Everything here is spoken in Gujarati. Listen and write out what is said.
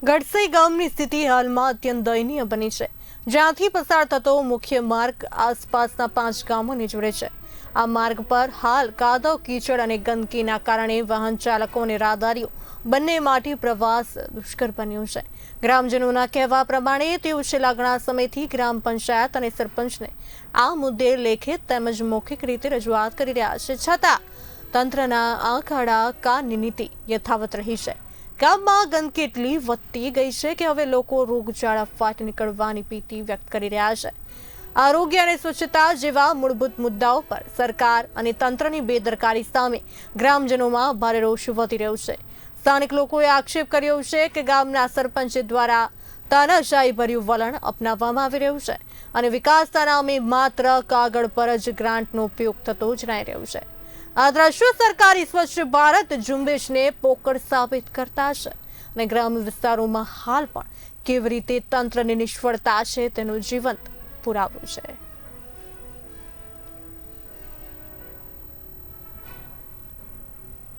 ગડસઈ ગામની સ્થિતિ હાલમાં અત્યંત દયનીય બની છે, જ્યાંથી પસાર થતો મુખ્ય માર્ગ આસપાસના 5 ગામોને જોડે છે। આ માર્ગ પર હાલ કાદવ કીચડ અને ગંદકીના કારણે વાહન ચાલકો અને રાહદારીઓ બંને માટે પ્રવાસ દુષ્કર બન્યો છે। ગ્રામજનોના કહેવા પ્રમાણે તેઓ છેલ્લા ઘણા સમયથી ગ્રામ પંચાયત અને સરપંચને આ મુદ્દે લેખિત તેમજ મૌખિક રીતે રજૂઆત કરી રહ્યા છે, છતાં તંત્રના આંખ કાનની નીતિ યથાવત રહી છે। ગામમાં ગંદકી એટલી વધતી ગઈ છે કે હવે લોકો રોગચાળા ફાટી નીકળવાની ભીતિ વ્યક્ત કરી રહ્યા છે। આરોગ્ય અને સ્વચ્છતા જેવા મૂળભૂત મુદ્દાઓ પર સરકાર અને તંત્રની બેદરકારી સામે ગ્રામજનોમાં ભારે રોષ વધી રહ્યો છે। સ્થાનિક લોકોએ આક્ષેપ કર્યો છે કે ગામના સરપંચ દ્વારા તાનાશાહી ભર્યું વલણ અપનાવવામાં આવી રહ્યું છે અને વિકાસના નામે માત્ર કાગળ પર જ ગ્રાન્ટનો ઉપયોગ થતો જણાઈ રહ્યો છે। આ દ્રશ્યો સરકારી સ્વચ્છ ભારત ઝુંબેશને પોકળ સાબિત કરતા છે અને ગ્રામ્ય વિસ્તારોમાં હાલ પણ કેવી રીતે તંત્રની નિષ્ફળતા છે તેનો જીવંત પુરાવો છે।